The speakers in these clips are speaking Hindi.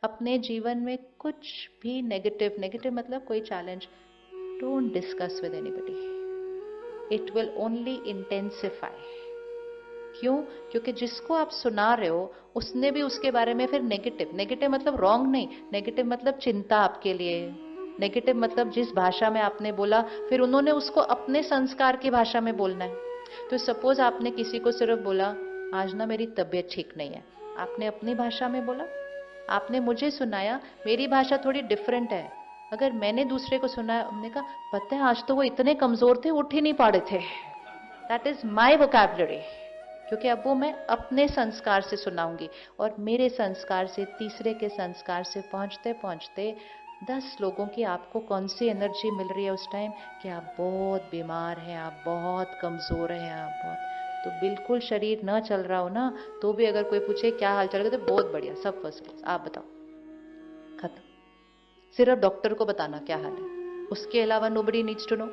अपने जीवन में कुछ भी नेगेटिव, नेगेटिव मतलब कोई challenge, don't discuss with anybody, it will only intensify. क्यों? क्योंकि जिसको आप सुना रहे हो उसने भी उसके बारे में फिर नेगेटिव, नेगेटिव मतलब रॉन्ग नहीं, नेगेटिव मतलब चिंता आपके लिए, नेगेटिव मतलब जिस भाषा में आपने बोला फिर उन्होंने उसको अपने संस्कार की भाषा में बोलना है। तो सपोज आपने किसी को सिर्फ बोला आज ना मेरी तबीयत ठीक नहीं है, आपने अपनी भाषा में बोला, आपने मुझे सुनाया, मेरी भाषा थोड़ी डिफरेंट है। अगर मैंने दूसरे को सुनाया, हमने कहा पता है आज तो वो इतने कमजोर थे, उठ ही नहीं पा रहे थे, दैट इज माई वोकैबुलरी, क्योंकि अब वो मैं अपने संस्कार से सुनाऊंगी, और मेरे संस्कार से तीसरे के संस्कार से पहुंचते पहुंचते 10 लोगों की आपको कौन सी एनर्जी मिल रही है उस टाइम कि आप बहुत बीमार हैं, आप बहुत कमजोर हैं, आप बहुत, तो बिल्कुल शरीर न चल रहा हो ना तो भी अगर कोई पूछे क्या हाल चल रहा है तो बहुत बढ़िया, सब फर्स्ट क्लास, आप बताओ, खत्म। सिर्फ डॉक्टर को बताना क्या हाल है, उसके अलावा nobody needs to know.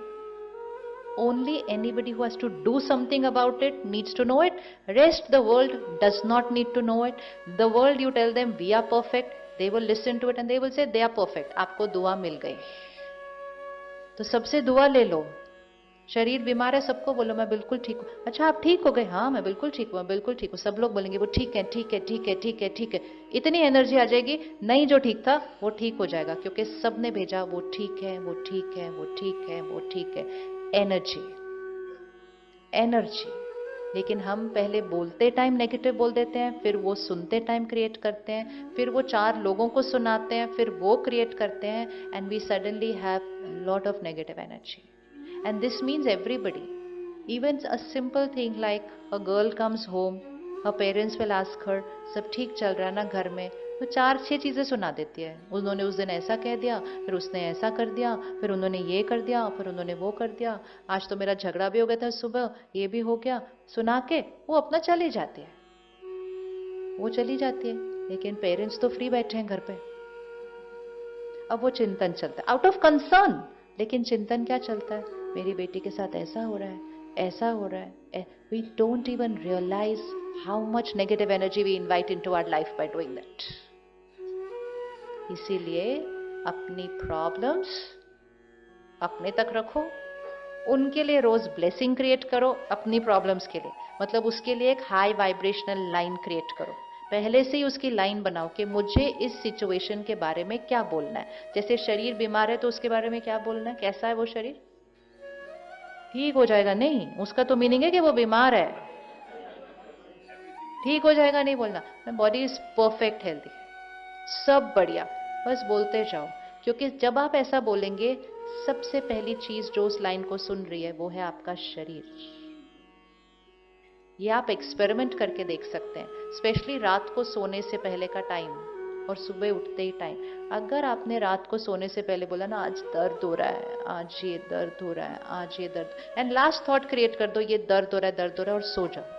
Only anybody who has to do something about it needs to know it. Rest the world does not need to know it. The world, you tell them we are perfect, they will listen to it and they will say they are perfect. आपको दुआ मिल गई, तो सबसे दुआ ले लो। शरीर बीमार है, सबको बोलो मैं बिल्कुल ठीक हूँ। अच्छा आप ठीक हो गए? हाँ मैं बिल्कुल ठीक हूँ, मैं बिल्कुल ठीक हूँ। सब लोग बोलेंगे वो ठीक है, ठीक है, ठीक है, ठीक है, ठीक है। इतनी एनर्जी आ जाएगी, नहीं जो ठीक था वो ठीक हो जाएगा, क्योंकि सबने भेजा वो ठीक है, वो ठीक है, वो ठीक है, वो ठीक है। Energy, energy. लेकिन हम पहले बोलते टाइम नेगेटिव बोल देते हैं, फिर वो सुनते टाइम क्रिएट करते हैं, फिर वो 4 लोगों को सुनाते हैं, फिर वो क्रिएट करते हैं, and we suddenly have lot of negative energy. And this means everybody, even a simple thing like a girl comes home, her parents will ask her सब ठीक चल रहा है ना घर में, तो 4-6 चीजें सुना देती है। उन्होंने उस दिन ऐसा कह दिया, फिर उसने ऐसा कर दिया, फिर उन्होंने ये कर दिया, फिर उन्होंने वो कर दिया, आज तो मेरा झगड़ा भी हो गया था सुबह, ये भी हो गया, सुना के वो अपना चली जाती है, वो चली जाती है। लेकिन पेरेंट्स तो फ्री बैठे हैं घर पे। अब वो चिंतन चलता है आउट ऑफ कंसर्न, लेकिन चिंतन क्या चलता है, मेरी बेटी के साथ ऐसा हो रहा है, ऐसा हो रहा है। We don't even realise how much negative energy we invite into our life by doing that. इसीलिए अपनी प्रॉब्लम्स अपने तक रखो, उनके लिए रोज ब्लेसिंग क्रिएट करो अपनी प्रॉब्लम्स के लिए, मतलब उसके लिए एक हाई वाइब्रेशनल लाइन क्रिएट करो। पहले से ही उसकी लाइन बनाओ कि मुझे इस सिचुएशन के बारे में क्या बोलना है। जैसे शरीर बीमार है तो उसके बारे में क्या बोलना है, कैसा है वो शरीर, ठीक हो जाएगा नहीं, उसका तो मीनिंग है कि वो बीमार है, ठीक हो जाएगा नहीं बोलना, बॉडी इज परफेक्ट हेल्दी, सब बढ़िया, बस बोलते जाओ। क्योंकि जब आप ऐसा बोलेंगे, सबसे पहली चीज जो उस लाइन को सुन रही है वो है आपका शरीर। ये आप एक्सपेरिमेंट करके देख सकते हैं, स्पेशली रात को सोने से पहले का टाइम और सुबह उठते ही टाइम। अगर आपने रात को सोने से पहले बोला ना आज दर्द हो रहा है, आज ये दर्द हो रहा है, आज ये दर्द, एंड लास्ट थॉट क्रिएट कर दो ये दर्द हो रहा है, दर्द हो रहा है, और सो जाओ।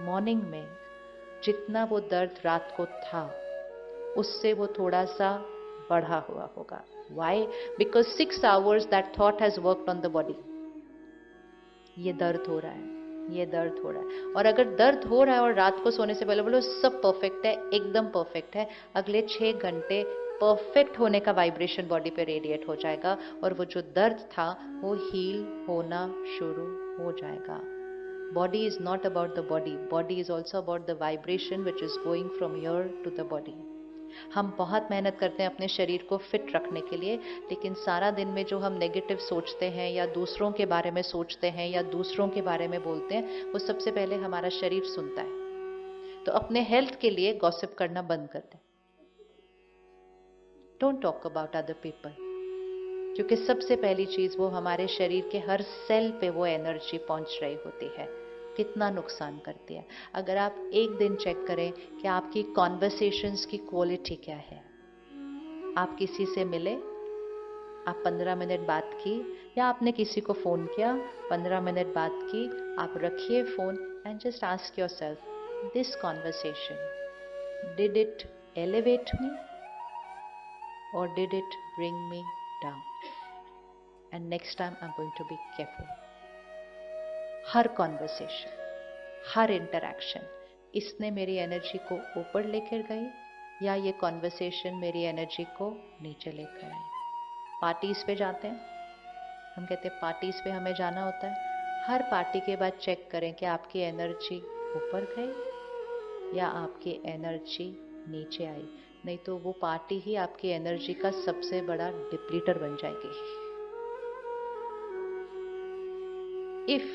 मॉर्निंग में जितना वो दर्द रात को था उससे वो थोड़ा सा बढ़ा हुआ होगा। Why? Because 6 hours that thought has worked on the body. ये दर्द हो रहा है, ये दर्द हो रहा है, और अगर दर्द हो रहा है और रात को सोने से पहले बोलो सब परफेक्ट है, एकदम परफेक्ट है, अगले 6 घंटे परफेक्ट होने का वाइब्रेशन बॉडी पे रेडिएट हो जाएगा, और वो जो दर्द था वो हील होना शुरू हो जाएगा। Body is not about the body, body is also about the vibration which is going from here to the body. हम बहुत मेहनत करते हैं अपने शरीर को फिट रखने के लिए, लेकिन सारा दिन में जो हम नेगेटिव सोचते हैं या दूसरों के बारे में सोचते हैं या दूसरों के बारे में बोलते हैं, वो सबसे पहले हमारा शरीर सुनता है। तो अपने हेल्थ के लिए गॉसिप करना बंद कर दें, don't talk about other people, क्योंकि सबसे पहली चीज वो हमारे शरीर के हर सेल पे वो एनर्जी पहुंच रही होती है, कितना नुकसान करती है। अगर आप एक दिन चेक करें कि आपकी कॉन्वर्सेशंस की क्वालिटी क्या है, आप किसी से मिले, आप 15 मिनट बात की, या आपने किसी को फोन किया 15 मिनट बात की, आप रखिए phone and just ask yourself this conversation, did it elevate me और did it bring me down, and next time I am going to be careful. हर कॉन्वर्सेशन, हर इंटरैक्शन, इसने मेरी एनर्जी को ऊपर लेकर गई या ये कॉन्वर्सेशन मेरी एनर्जी को नीचे लेकर आए। पार्टीज पे जाते हैं, हम कहते हैं पार्टीज पे हमें जाना होता है, हर पार्टी के बाद चेक करें कि आपकी एनर्जी ऊपर गई या आपकी एनर्जी नीचे आई, नहीं तो वो पार्टी ही आपकी एनर्जी का सबसे बड़ा डिप्लीटर बन जाएगी। इफ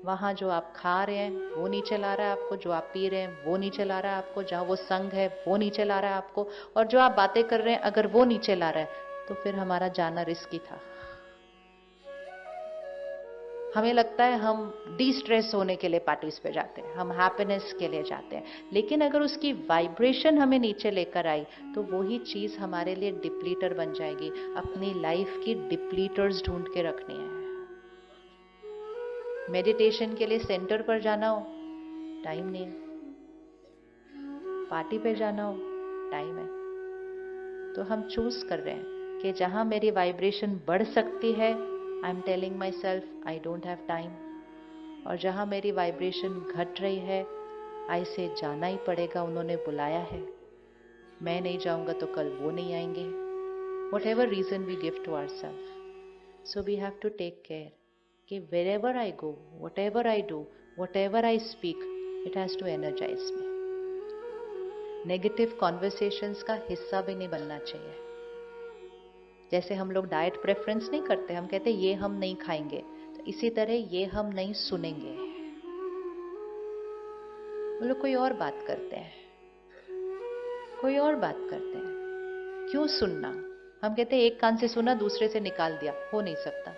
वहां जो आप खा रहे हैं वो नीचे ला रहा है आपको, जो आप पी रहे हैं वो नीचे ला रहा है आपको, जहां वो संग है वो नीचे ला रहा है आपको, और जो आप बातें कर रहे हैं अगर वो नीचे ला रहा है, तो फिर हमारा जाना रिस्की था। हमें लगता है हम डी स्ट्रेस होने के लिए पार्टीज पे जाते हैं, हम हैप्पीनेस के लिए जाते हैं, लेकिन अगर उसकी वाइब्रेशन हमें नीचे लेकर आई तो वही चीज हमारे लिए डिप्लीटर बन जाएगी। अपनी लाइफ की डिप्लीटर्स ढूंढ के रखनी है। मेडिटेशन के लिए सेंटर पर जाना हो, टाइम नहीं है। पार्टी पे जाना हो, टाइम है। तो हम चूज कर रहे हैं कि जहां मेरी वाइब्रेशन बढ़ सकती है, I am telling my self I don't have time, और जहां मेरी वाइब्रेशन घट रही है, आई से जाना ही पड़ेगा, उन्होंने बुलाया है, मैं नहीं जाऊंगा तो कल वो नहीं आएंगे। Whatever reason we give to our self, so we have to take care कि wherever I go, whatever I do, whatever I speak, it has to energize me. Negative conversations का हिस्सा भी नहीं बनना चाहिए। जैसे हम लोग डाइट प्रेफरेंस नहीं करते, हम कहते ये हम नहीं खाएंगे, तो इसी तरह ये हम नहीं सुनेंगे। वो लोग कोई और बात करते हैं, कोई और बात करते हैं, क्यों सुनना? हम कहते हैं एक कान से सुना दूसरे से निकाल दिया, हो नहीं सकता,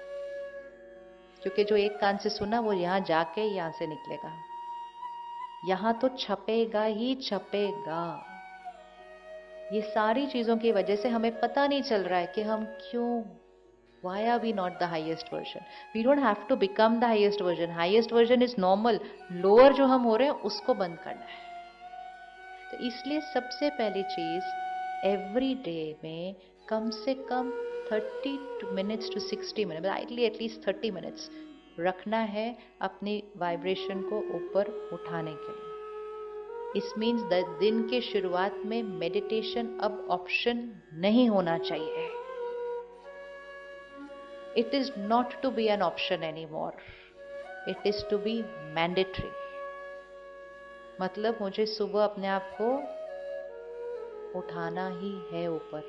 क्योंकि जो एक कान से सुना वो यहां जाके यहां से निकलेगा, यहां तो छपेगा ही छपेगा। ये सारी चीजों की वजह से हमें पता नहीं चल रहा है कि हम क्यों, why are we not the highest version? We don't have to become the highest version. Highest version is normal. Lower जो हम हो रहे हैं उसको बंद करना है। तो इसलिए सबसे पहली चीज एवरी डे में कम से कम 30 minutes to 60 minute, ideally at least 30 minutes रखना है अपनी वाइब्रेशन को ऊपर उठाने के लिए। इस मीन्स दिन के शुरुआत में मेडिटेशन अब ऑप्शन नहीं होना चाहिए। It is not to be an option anymore, it is to be mandatory. मतलब मुझे सुबह अपने आप को उठाना ही है ऊपर,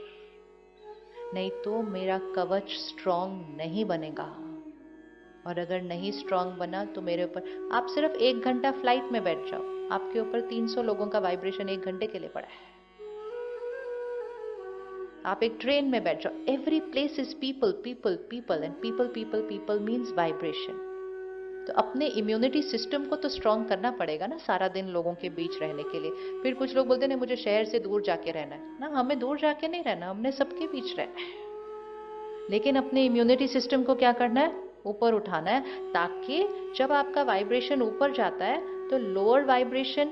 नहीं तो मेरा कवच स्ट्रांग नहीं बनेगा, और अगर नहीं स्ट्रांग बना तो मेरे ऊपर, आप सिर्फ 1 घंटा फ्लाइट में बैठ जाओ, आपके ऊपर 300 लोगों का वाइब्रेशन 1 घंटे के लिए पड़ा है। आप एक ट्रेन में बैठ जाओ, every place is people people people, and people people people means vibration. तो अपने इम्यूनिटी सिस्टम को तो स्ट्रांग करना पड़ेगा ना, सारा दिन लोगों के बीच रहने के लिए। फिर कुछ लोग बोलते हैं मुझे शहर से दूर जाके रहना है ना, हमें दूर जाके नहीं रहना, हमने सबके बीच रहना है, लेकिन अपने इम्यूनिटी सिस्टम को क्या करना है, ऊपर उठाना है, ताकि जब आपका वाइब्रेशन ऊपर जाता है तो लोअर वाइब्रेशन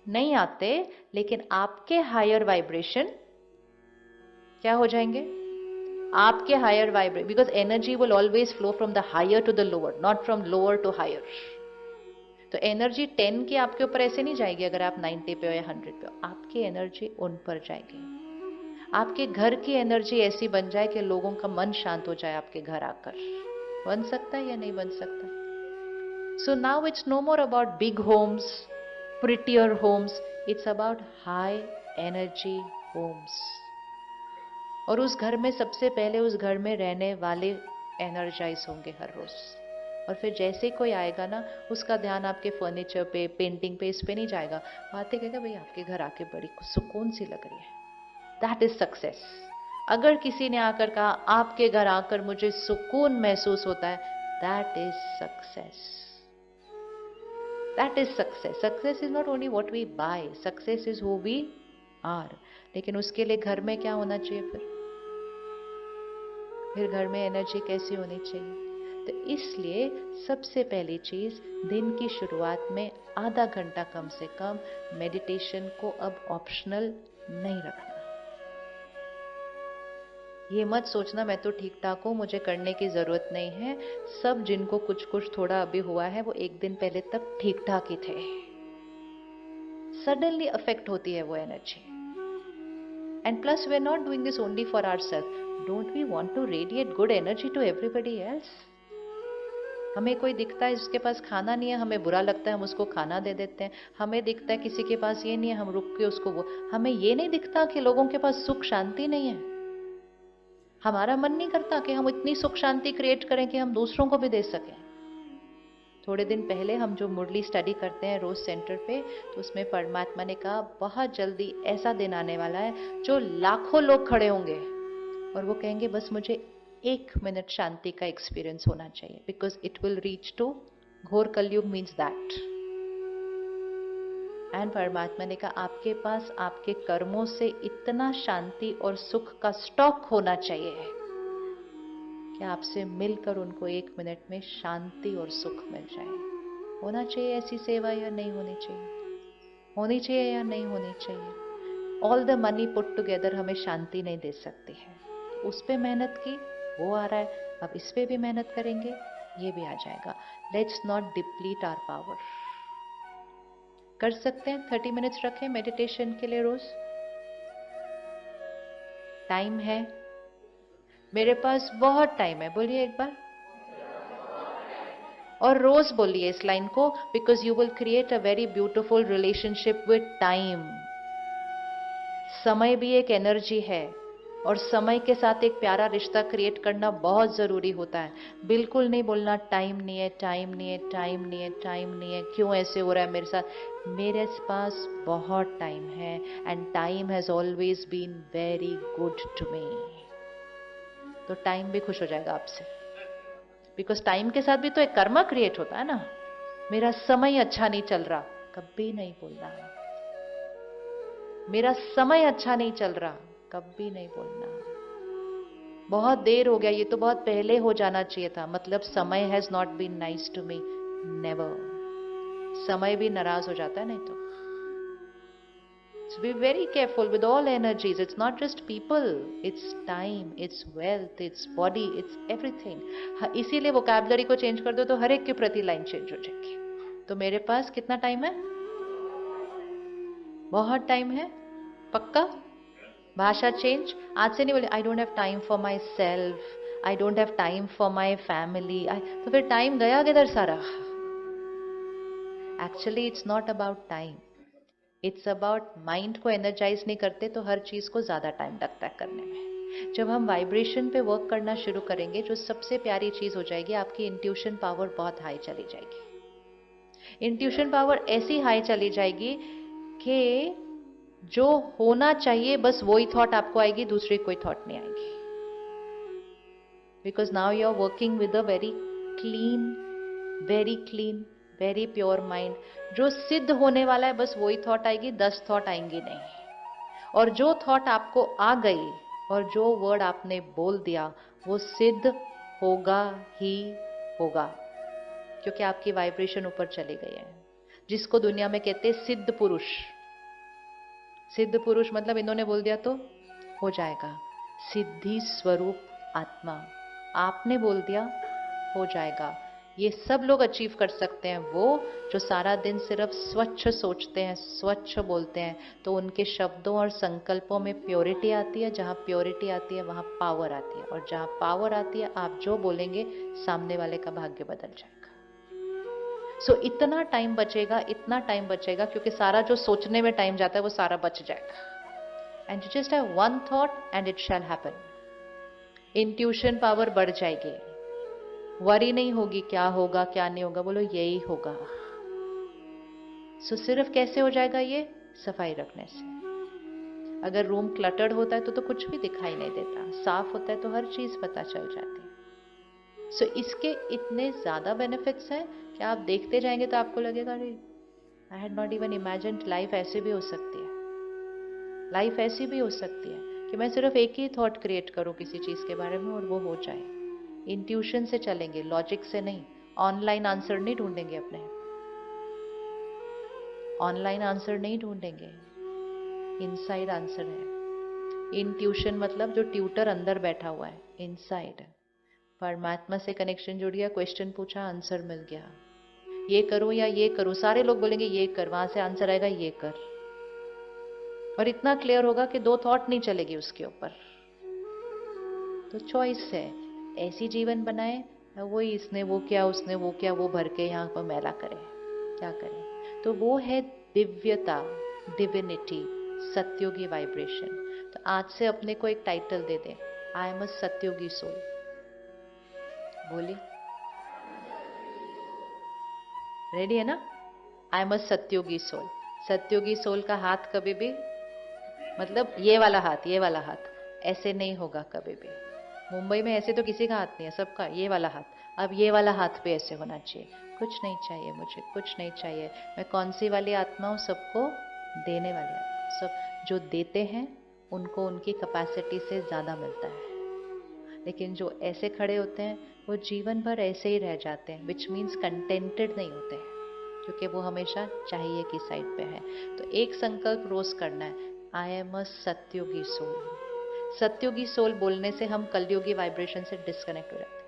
नहीं आते, लेकिन आपके हायर वाइब्रेशन क्या हो जाएंगे, आपके higher vibration, because energy will always flow from the higher to the lower, not from lower to higher. तो एनर्जी 10 की आपके ऊपर ऐसे नहीं जाएगी अगर आप 90 पे हो या 100 पे हो, आपकी एनर्जी उन पर जाएगी। आपके घर की एनर्जी ऐसी बन जाए कि लोगों का मन शांत हो जाए आपके घर आकर। बन सकता है या नहीं बन सकता? So now it's no more about big homes, prettier homes, it's about high energy homes. और उस घर में सबसे पहले उस घर में रहने वाले एनर्जाइज होंगे हर रोज, और फिर जैसे कोई आएगा ना, उसका ध्यान आपके फर्नीचर पे, पेंटिंग पे, इस पे नहीं जाएगा, बातें कहेगा भाई आपके घर आके बड़ी सुकून सी लग रही है। That is success. अगर किसी ने आकर कहा आपके घर आकर मुझे सुकून महसूस होता है, that is success. That is success. Success is not only what we buy, success is who we are. लेकिन उसके लिए घर में क्या होना चाहिए? फिर घर में एनर्जी कैसी होनी चाहिए? तो इसलिए सबसे पहली चीज, दिन की शुरुआत में आधा घंटा कम से कम मेडिटेशन को अब ऑप्शनल नहीं रखना। ये मत सोचना मैं तो ठीक ठाक हूं, मुझे करने की जरूरत नहीं है। सब जिनको कुछ कुछ थोड़ा अभी हुआ है वो एक दिन पहले तक ठीक ठाक ही थे, सडनली अफेक्ट होती है वो energy. And plus, we're not doing this only for ourselves. Don't we want to radiate good energy to everybody else? हमें कोई दिखता है जिसके पास खाना नहीं है, हमें बुरा लगता है, हम उसको खाना दे देते हैं. हमें दिखता है किसी के पास ये नहीं है, हम रुक के उसको वो. हमें ये नहीं दिखता कि लोगों के पास सुख शांति नहीं है. हमारा मन नहीं करता कि हम इतनी सुख शांति क्रिएट करें कि हम दूसरों को भी दे सकें. थोड़े दिन पहले हम जो मुरली स्टडी करते हैं रोज सेंटर पे, तो उसमें परमात्मा ने कहा बहुत जल्दी ऐसा दिन आने वाला है जो लाखों लोग खड़े होंगे और वो कहेंगे बस मुझे 1 मिनट शांति का एक्सपीरियंस होना चाहिए, because it will reach to घोर कलयुग मीन्स दैट. एंड परमात्मा ने कहा आपके पास आपके कर्मों से इतना शांति और सुख का स्टॉक होना चाहिए कि आपसे मिलकर उनको 1 मिनट में शांति और सुख मिल जाए. होना चाहिए ऐसी सेवा या नहीं होनी चाहिए? होनी चाहिए या नहीं होनी चाहिए? All the money put together हमें शांति नहीं दे सकती है. तो उस पे मेहनत की, वो आ रहा है, अब इस पे भी मेहनत करेंगे, ये भी आ जाएगा. Let's not deplete our power. कर सकते हैं 30 मिनट्स रखें मेडिटेशन के लिए रोज. टाइम है? मेरे पास बहुत टाइम है. बोलिए एक बार. और रोज बोलिए इस लाइन को, because you will create a very beautiful relationship with time. समय भी एक एनर्जी है और समय के साथ एक प्यारा रिश्ता क्रिएट करना बहुत जरूरी होता है. बिल्कुल नहीं बोलना टाइम नहीं है, टाइम नहीं है, टाइम नहीं है, टाइम नहीं है, क्यों ऐसे हो रहा है मेरे साथ. मेरे पास बहुत टाइम है and time has always been very good to me. तो टाइम भी खुश हो जाएगा आपसे, बिकॉज टाइम के साथ भी तो एक कर्मा क्रिएट होता है ना. मेरा समय अच्छा नहीं चल रहा, कभी नहीं बोलना. मेरा समय अच्छा नहीं चल रहा, कभी नहीं बोलना. बहुत देर हो गया, ये तो बहुत पहले हो जाना चाहिए था, मतलब समय has not been nice to me. Never. समय भी नाराज हो जाता है नहीं तो. So be very careful with all energies. It's not just people. It's time, it's wealth, it's body, it's everything. इसीलिए वोकैबुलरी को चेंज कर दो तो हर एक के प्रति लाइन चेंज हो जाएगी. तो मेरे पास कितना टाइम है? बहुत टाइम है. पक्का? भाषा चेंज. आज से नहीं बोले I don't have time for my self, I don't have time for my family. तो फिर टाइम गया किधर सारा? Actually it's not about time. It's about mind को एनर्जाइज नहीं करते तो हर चीज को ज्यादा टाइम लगता है करने में. जब हम वाइब्रेशन पे वर्क करना शुरू करेंगे, जो सबसे प्यारी चीज हो जाएगी, आपकी इंट्यूशन पावर बहुत हाई चली जाएगी. इंट्यूशन पावर ऐसी हाई चली जाएगी कि जो होना चाहिए बस वही थॉट आपको आएगी, दूसरी कोई थॉट नहीं आएगी. Because now you are working with a very clean, very pure mind. जो सिद्ध होने वाला है बस वही थॉट आएगी, 10 थॉट आएंगी नहीं. और जो थॉट आपको आ गई और जो वर्ड आपने बोल दिया वो सिद्ध होगा ही होगा, क्योंकि आपकी वाइब्रेशन ऊपर चली गई है. जिसको दुनिया में कहते हैं सिद्ध पुरुष. सिद्ध पुरुष मतलब इन्होंने बोल दिया तो हो जाएगा. सिद्धि स्वरूप आत्मा, आपने बोल दिया हो जाएगा. ये सब लोग अचीव कर सकते हैं वो जो सारा दिन सिर्फ स्वच्छ सोचते हैं, स्वच्छ बोलते हैं. तो उनके शब्दों और संकल्पों में प्योरिटी आती है. जहां प्योरिटी आती है वहां पावर आती है, और जहां पावर आती है आप जो बोलेंगे सामने वाले का भाग्य बदल जाएगा. सो इतना टाइम बचेगा, क्योंकि सारा जो सोचने में टाइम जाता है वो सारा बच जाएगा. And you just have one thought and it shall happen. Intuition power बढ़ जाएगी. वरी नहीं होगी क्या होगा क्या नहीं होगा, बोलो यही होगा. सो सिर्फ कैसे हो जाएगा ये? सफाई रखने से. अगर रूम क्लटर्ड होता है तो कुछ भी दिखाई नहीं देता. साफ होता है तो हर चीज पता चल जाती है. सो इसके इतने ज्यादा बेनिफिट्स हैं कि आप देखते जाएंगे तो आपको लगेगा अरे I had not even imagined life ऐसे भी हो सकती है. लाइफ ऐसी भी हो सकती है कि मैं सिर्फ एक ही थॉट क्रिएट करूं किसी चीज के बारे में और वो हो जाए. इंट्यूशन से चलेंगे, लॉजिक से नहीं. ऑनलाइन आंसर नहीं ढूंढेंगे अपने. ऑनलाइन आंसर नहीं ढूंढेंगे. इनसाइड आंसर है. इंट्यूशन मतलब जो ट्यूटर अंदर बैठा हुआ है, इनसाइड. परमात्मा से कनेक्शन जुड़ गया, क्वेश्चन पूछा, आंसर मिल गया. ये करो या ये करो, सारे लोग बोलेंगे ये कर, वहां से आंसर आएगा ये कर. और इतना क्लियर होगा कि दो थॉट नहीं चलेगी उसके ऊपर। तो चॉइस है, ऐसी जीवन बनाए, वही इसने वो किया उसने वो किया, वो भर के यहाँ पर मैला करे, क्या करे। तो वो है दिव्यता, डिविनिटी, सत्योगी वाइब्रेशन। तो आज से अपने को एक टाइटल दे दे, आई एम अ सत्योगी सोल। बोलिए, रेडी है ना? आई एम अ सत्योगी सोल। सत्योगी सोल का हाथ कभी भी, मतलब ये वाला हाथ, ये वाला हाथ ऐसे नहीं होगा कभी भी। मुंबई में ऐसे तो किसी का हाथ नहीं है, सबका ये वाला हाथ। अब ये वाला हाथ पे ऐसे होना चाहिए, कुछ नहीं चाहिए मुझे, कुछ नहीं चाहिए। मैं कौन सी वाली आत्मा हूँ? सबको देने वाली आत्मा। सब जो देते हैं उनको उनकी कैपेसिटी से ज़्यादा मिलता है, लेकिन जो ऐसे खड़े होते हैं वो जीवन भर ऐसे ही रह जाते हैं, विच मीन्स कंटेंटेड नहीं होते हैं, क्योंकि वो हमेशा चाहिए की साइड पे है। तो एक संकल्प रोज करना है, आई एम अ सत्योगी सोल। सत्योगी सोल बोलने से हम कलयुगी वाइब्रेशन से डिस्कनेक्ट हो जाते हैं।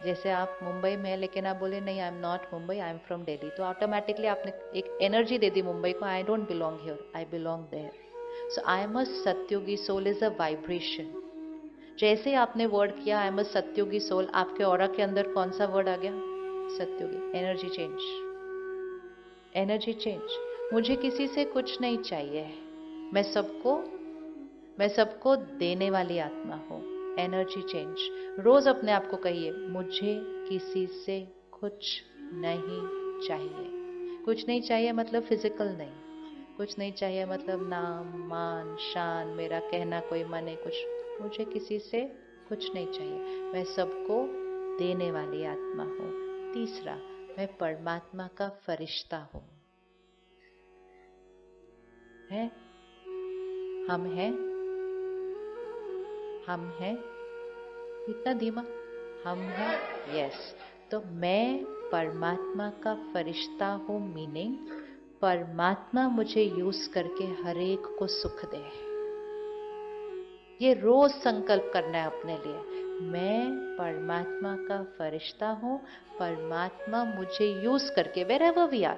जैसे आप मुंबई में हैं लेकिन आप बोले नहीं, I am not Mumbai, I am from Delhi, तो ऑटोमेटिकली आपने एक एनर्जी दे दी मुंबई को, I don't belong here, I belong there. So I am a सत्योगी सोल इज अ वाइब्रेशन। जैसे आपने वर्ड किया आई एम अ सत्योगी सोल, आपके ऑरा के अंदर कौन सा वर्ड आ गया? सत्योगी। Energy change, energy change. मुझे किसी से कुछ नहीं चाहिए, मैं सबको मैं सबको देने वाली आत्मा हूँ। Energy change. रोज अपने आप को कहिए, मुझे किसी से कुछ नहीं चाहिए। कुछ नहीं चाहिए मतलब फिजिकल नहीं, कुछ नहीं चाहिए मतलब नाम मान शान, मेरा कहना कोई माने कुछ, मुझे किसी से कुछ नहीं चाहिए। मैं सबको देने वाली आत्मा हूँ। तीसरा, मैं परमात्मा का फरिश्ता हूँ। है, हम हैं, हम हैं, इतना धीमा, हम हैं, यस। तो मैं परमात्मा का फरिश्ता हूँ, मीनिंग परमात्मा मुझे यूज करके हर एक को सुख दे। ये रोज संकल्प करना है अपने लिए, मैं परमात्मा का फरिश्ता हूँ, परमात्मा मुझे यूज करके, wherever we are,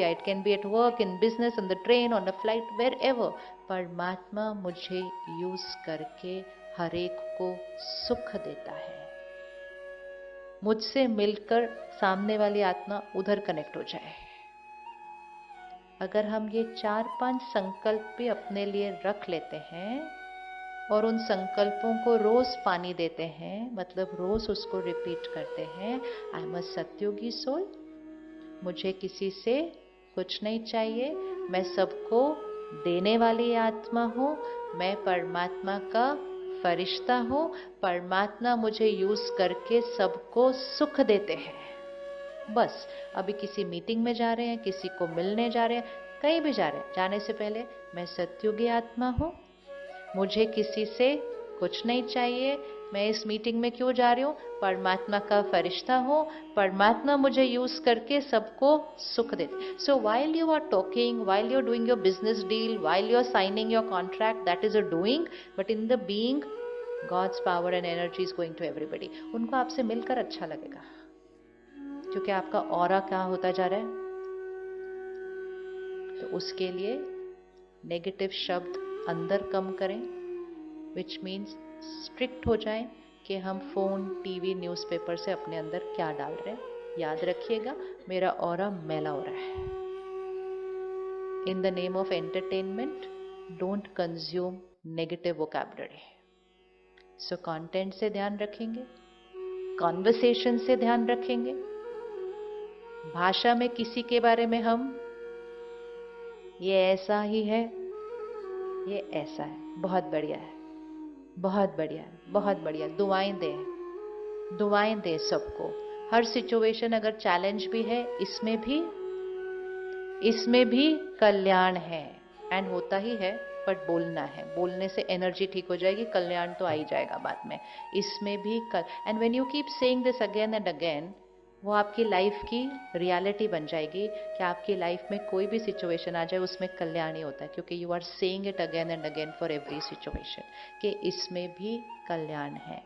it can be at work, in business, on the train, on the flight, wherever, परमात्मा मुझे यूज करके हर एक को सुख देता है। मुझसे मिलकर सामने वाली आत्मा उधर कनेक्ट हो जाए। अगर हम ये 4-5 संकल्प भी अपने लिए रख लेते हैं और उन संकल्पों को रोज पानी देते हैं, मतलब रोज उसको रिपीट करते हैं, आई एम अ सत्योगी सोल, मुझे किसी से कुछ नहीं चाहिए, मैं सबको देने वाली आत्मा हूँ, मैं परमात्मा का फरिश्ता हूँ, परमात्मा मुझे यूज करके सबको सुख देते हैं। बस अभी किसी मीटिंग में जा रहे हैं, किसी को मिलने जा रहे हैं, कहीं भी जा रहे हैं, जाने से पहले मैं सत्युगी आत्मा हूँ, मुझे किसी से कुछ नहीं चाहिए, मैं इस मीटिंग में क्यों जा रही हूँ? परमात्मा का फरिश्ता हूँ, परमात्मा मुझे यूज करके सबको सुख देते। So while you are talking, while you are doing your business deal, while you are signing your contract, that is a doing, but in the being God's power and energy is going to everybody. उनको आपसे मिलकर अच्छा लगेगा, क्योंकि आपका ऑरा क्या होता जा रहा है। तो उसके लिए नेगेटिव शब्द अंदर कम करें, विच मीन्स स्ट्रिक्ट हो जाएं कि हम फोन, टीवी, न्यूज़पेपर से अपने अंदर क्या डाल रहे हैं। याद रखिएगा, मेरा ऑरा मैला हो रहा है। In the name of entertainment don't consume negative vocabulary. So content से ध्यान रखेंगे, कॉन्वर्सेशन से ध्यान रखेंगे, भाषा में किसी के बारे में हम ये ऐसा ही है, ये ऐसा है, बहुत बढ़िया है, बहुत बढ़िया है, बहुत बढ़िया, दुआएं दें, दुआएं दें सबको। हर सिचुएशन अगर चैलेंज भी है, इसमें भी कल्याण है, एंड होता ही है, बट बोलना है, बोलने से एनर्जी ठीक हो जाएगी, कल्याण तो आ ही जाएगा बाद में। इसमें भी and when you keep saying this again and again, वो आपकी लाइफ की रियलिटी बन जाएगी कि आपकी लाइफ में कोई भी सिचुएशन आ जाए उसमें कल्याण ही होता है, क्योंकि you are saying it again and again for every situation कि इसमें भी कल्याण है।